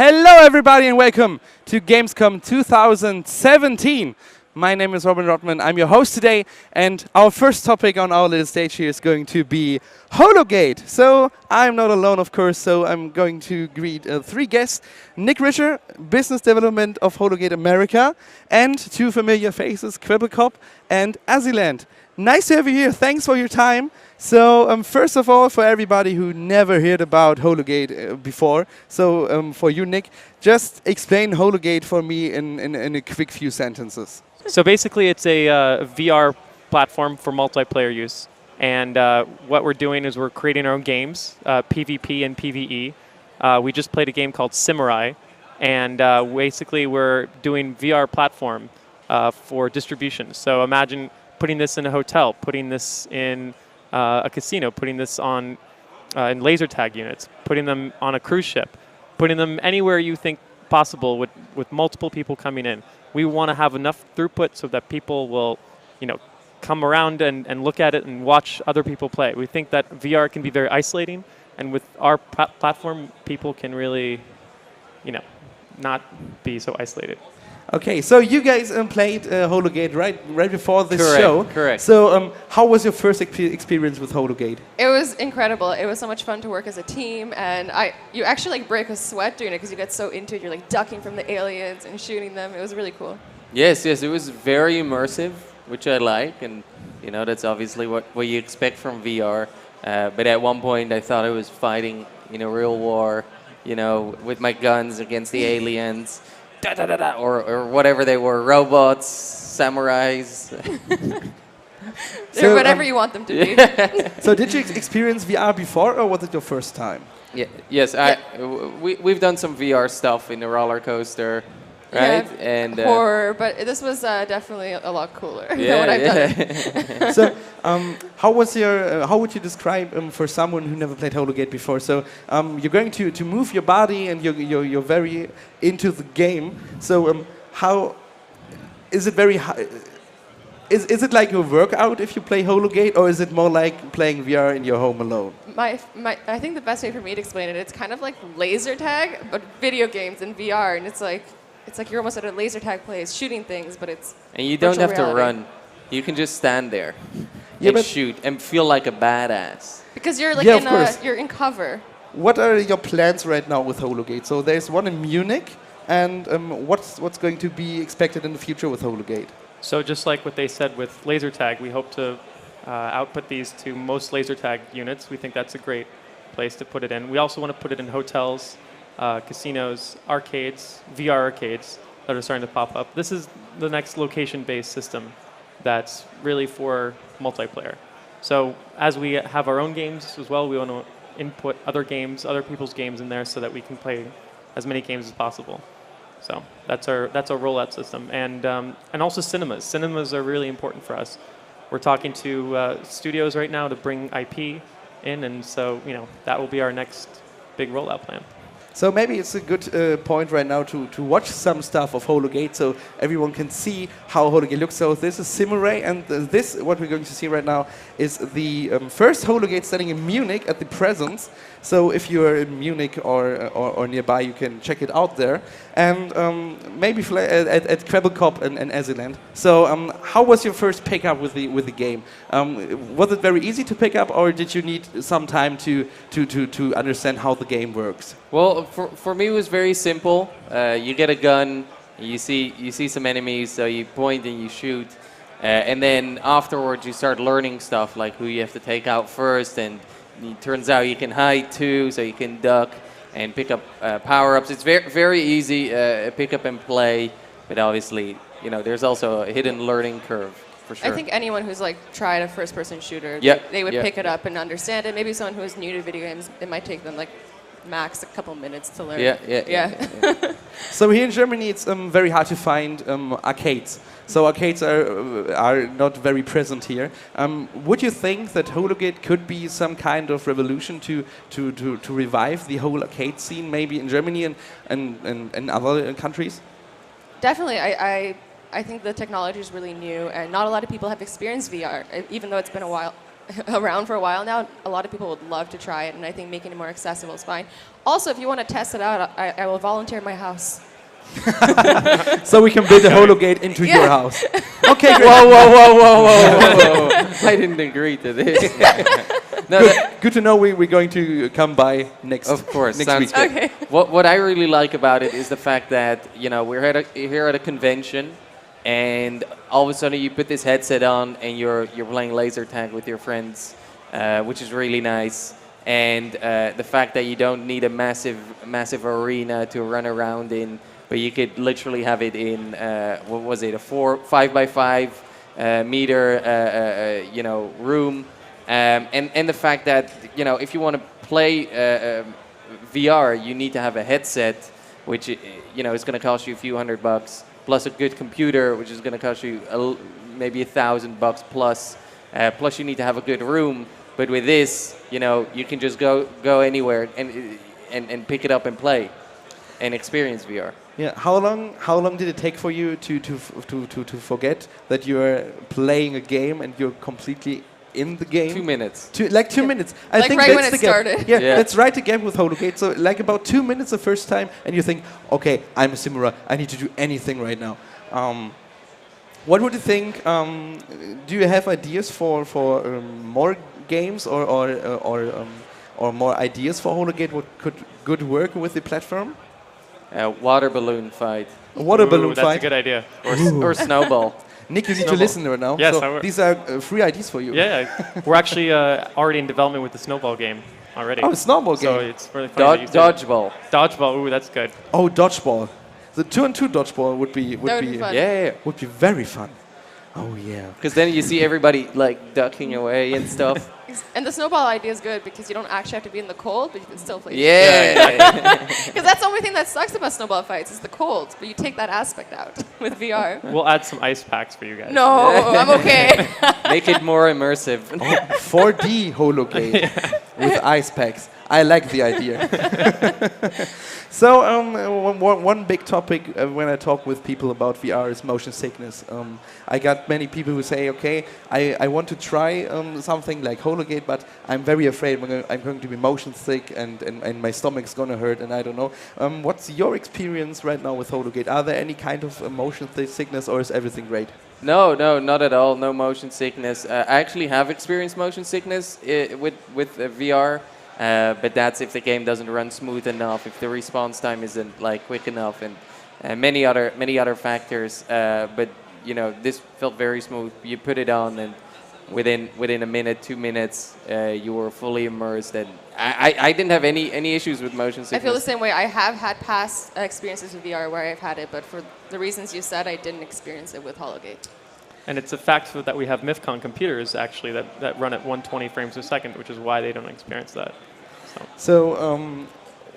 Hello, everybody, and welcome to Gamescom 2017. My name is Robin Rotman. I'm your host today, and our first topic on our little stage here is going to be Hologate. So I'm not alone, of course, so I'm going to greet three guests. Nick Richer, Business Development of Hologate America, and two familiar faces, KWEBBELKOP and AZZYLAND. Nice to have you here. Thanks for your time. So first of all, for everybody who never heard about Hologate before, so for you, Nick, just explain Hologate for me in a quick few sentences. So basically, it's a VR platform for multiplayer use. And what we're doing is we're creating our own games, PvP and PvE. We just played a game called Samurai. And basically, we're doing VR platform for distribution. So imagine putting this in a hotel, putting this in a casino, putting this on in laser tag units, putting them on a cruise ship, putting them anywhere you think possible with multiple people coming in. We want to have enough throughput so that people will, come around and look at it and watch other people play. We think that VR can be very isolating, and with our platform, people can really, not be so isolated. Okay, so you guys played Hologate right before this show. Correct. So how was your first experience with Hologate? It was incredible. It was so much fun to work as a team, and you actually break a sweat doing it because you get so into it. You're ducking from the aliens and shooting them. It was really cool. Yes, it was very immersive, which I like, and that's obviously what you expect from VR. But at one point, I thought I was fighting in a real war, with my guns against the aliens. Or whatever they were, robots, samurais. They're whatever you want them to be. So did you experience VR before, or was it your first time? Yeah, yes, we've done some VR stuff in the roller coaster, right? Yeah, and horror, but this was definitely a lot cooler than what I've done. So how would you describe for someone who never played Hologate before? So you're going to move your body, and you're very into the game. So how is it very is it like a workout if you play Hologate, or is it more like playing VR in your home alone? I think the best way for me to explain it, it's kind of like laser tag, but video games in VR, and it's like you're almost at a laser tag place shooting things, but it's and you don't have reality. to run. You can just stand there and shoot and feel like a badass. Because you're you're in cover. What are your plans right now with Hologate? So there's one in Munich, and what's going to be expected in the future with Hologate? So just like what they said with laser tag, we hope to output these to most laser tag units. We think that's a great place to put it in. We also want to put it in hotels, casinos, arcades, VR arcades that are starting to pop up. This is the next location-based system that's really for multiplayer. So as we have our own games as well, we want to input other games, other people's games in there so that we can play as many games as possible. So that's our rollout system. And also cinemas. Cinemas are really important for us. We're talking to studios right now to bring IP in, and so that will be our next big rollout plan. So maybe it's a good point right now to watch some stuff of Hologate so everyone can see how Hologate looks. So this is Samurai, and this, what we're going to see right now, is the first Hologate standing in Munich at the Presence. So if you're in Munich or nearby, you can check it out there. And maybe at KWEBBELKOP and AZZYLAND. So how was your first pickup with the game? Was it very easy to pick up, or did you need some time to understand how the game works? Well, for me, it was very simple. You get a gun, you see some enemies, so you point and you shoot, and then afterwards you start learning stuff like who you have to take out first, and it turns out you can hide too, so you can duck and pick up power-ups. It's very easy, pick up and play, but obviously, there's also a hidden learning curve. For sure. I think anyone who's tried a first-person shooter, they would pick it up and understand it. Maybe someone who is new to video games, it might take them max a couple minutes to learn. Yeah. So here in Germany, it's very hard to find arcades. So arcades are not very present here. Would you think that Hologate could be some kind of revolution to revive the whole arcade scene, maybe in Germany and other countries? Definitely. I think the technology is really new, and not a lot of people have experienced VR, even though it's been a while. around for a while now. A lot of people would love to try it, and I think making it more accessible is fine. Also, if you want to test it out, I will volunteer my house. So we can build a hologate into your house. Okay, great. Whoa. I didn't agree to this. No, Good to know we're going to come by next. of course, next sounds week. good. Okay. What I really like about it is the fact that we're here at a convention, and all of a sudden you put this headset on and you're playing laser tag with your friends, which is really nice. And the fact that you don't need a massive arena to run around in, but you could literally have it in what was it, a 5 by 5 meter room. And the fact that if you want to play VR, you need to have a headset, which is going to cost you a few $100, plus a good computer, which is going to cost you maybe $1,000 plus. Plus, you need to have a good room. But with this, you can just go anywhere and pick it up and play, and experience VR. Yeah. How long did it take for you to forget that you're playing a game and you're completely in the game? 2 minutes. 2 minutes. I Like think right when that's it the gap. started. Yeah, Yeah. that's right again with Hologate. So like about 2 minutes the first time, and you think, okay, I'm a samurai. I need to do anything right now. What would you think? Do you have ideas for more games or more ideas for Hologate? What could good work with the platform? Water balloon fight. A water balloon that's fight. a good idea. Or snowball. Nick, you need to Snowball. listen right now. Yes, so I will. these are free ideas for you. Yeah, we're actually already in development with the snowball game already. Oh, a snowball game. So it's really funny that you said it. Dodgeball. Dodgeball. Ooh, that's good. Oh, dodgeball. The 2-on-2 dodgeball would be That would be fun. Yeah. would be very fun. Oh yeah. Because then you see everybody like ducking away and stuff. And the snowball idea is good because you don't actually have to be in the cold, but you can still play. Yeah. Because that's the only thing that sucks about snowball fights is the cold, but you take that aspect out with VR. We'll add some ice packs for you guys. No, I'm okay. Make it more immersive. 4D hologate with ice packs. I like the idea. So one big topic when I talk with people about VR is motion sickness. I got many people who say, okay, I want to try something like Hologate, but I'm very afraid I'm going to be motion sick and my stomach's going to hurt and I don't know. What's your experience right now with Hologate? Are there any kind of motion sickness or is everything great? No, not at all. No motion sickness. I actually have experienced motion sickness with VR. But that's if the game doesn't run smooth enough, if the response time isn't like quick enough, and many other factors. But this felt very smooth. You put it on, and within a minute, 2 minutes, you were fully immersed. And I didn't have any issues with motion sickness. I feel the same way. I have had past experiences with VR where I've had it, but for the reasons you said, I didn't experience it with Hologate. And it's a fact that we have MIFCON computers actually that run at 120 frames a second, which is why they don't experience that. So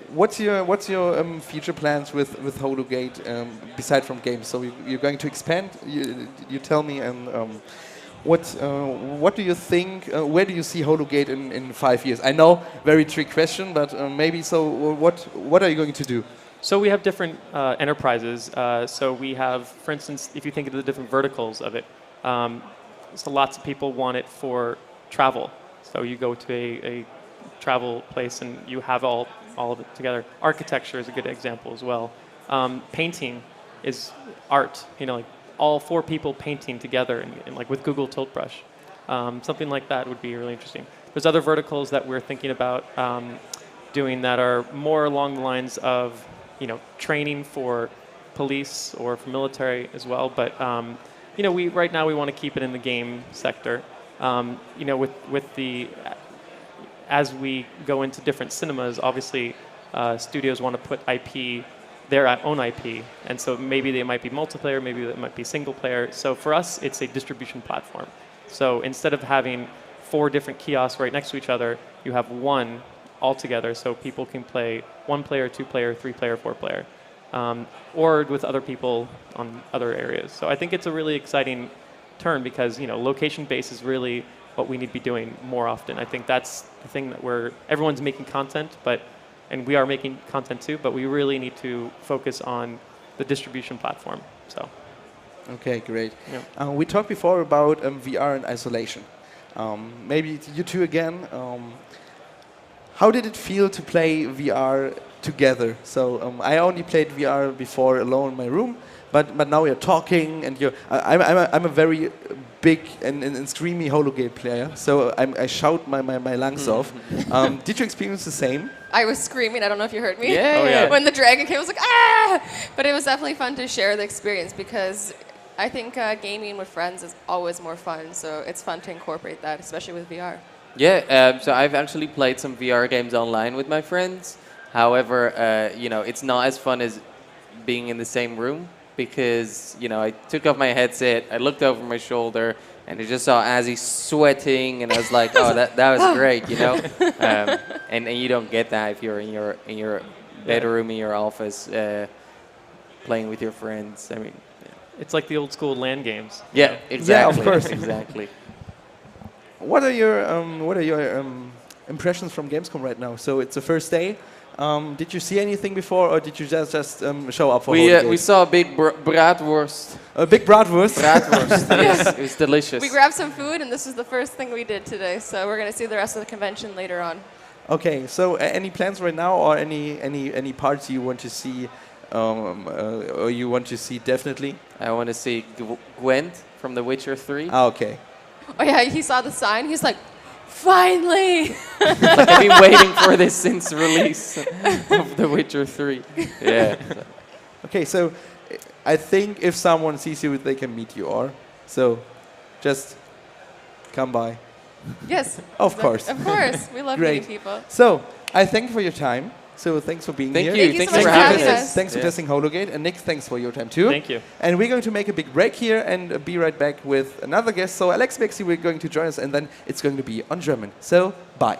what's your future plans with Hologate beside from games? So you're going to expand? You tell me, and what do you think? Where do you see Hologate in 5 years? I know, very trick question, but maybe. So what are you going to do? So we have different enterprises. So we have, for instance, if you think of the different verticals of it, so lots of people want it for travel. So you go to a travel place and you have all of it together. Architecture is a good example as well. Painting is art. Like all 4 people painting together and like with Google Tilt Brush. Something like that would be really interesting. There's other verticals that we're thinking about doing that are more along the lines of training for police or for military as well. But right now we want to keep it in the game sector. With the as we go into different cinemas, obviously studios want to put IP, their own IP, and so maybe they might be multiplayer, maybe it might be single player. So for us, it's a distribution platform. So instead of having 4 different kiosks right next to each other, you have one all together, so people can play 1 player, 2 player, 3 player, 4 player, or with other people on other areas. So I think it's a really exciting turn because location based is really what we need to be doing more often. I think that's the thing that everyone's making content, and we are making content too, but we really need to focus on the distribution platform. So. Okay, great. Yeah. We talked before about VR and isolation. maybe you two again. How did it feel to play VR together? So I only played VR before alone in my room, but now we're talking, and I'm a very big and screamy Hologate player, so I shout my lungs off. Did you experience the same? I was screaming. I don't know if you heard me. Yeah. Oh, yeah. When the dragon came, I was like, ah! But it was definitely fun to share the experience because I think gaming with friends is always more fun. So it's fun to incorporate that, especially with VR. Yeah, so I've actually played some VR games online with my friends. However, you know, it's not as fun as being in the same room because, you know, I took off my headset, I looked over my shoulder, and I just saw Azzy sweating, and I was like, oh, that was great, you know. And you don't get that if you're in your bedroom in your office playing with your friends. I mean, It's like the old school LAN games. yeah, exactly. of course. Exactly. What are your impressions from Gamescom right now? So it's the first day. Did you see anything before, or did you just show up for We Hologate? saw a big bratwurst. A big bratwurst. Bratwurst. Yes, it was delicious. We grabbed some food, and this is the first thing we did today. So we're going to see the rest of the convention later on. Okay, so any plans right now, or any parts you want to see, or you want to see definitely? I want to see Gwent from The Witcher 3. Ah, okay. Oh yeah, he saw the sign. He's like, finally! Like I've been waiting for this since release of The Witcher 3. Yeah. Okay, so I think if someone sees you, they can meet you, or so just come by. Yes. Of course. Of course. We love Great. meeting people. So I thank you for your time. So thanks for being Thank here. you. Thank you Thanks so for much for having having us. us. Thanks for Yeah. testing Hologate, and Nick, thanks for your time too. Thank you. And we're going to make a big break here and be right back with another guest. So Alex Bexy will going to join us, and then it's going to be on German. So bye.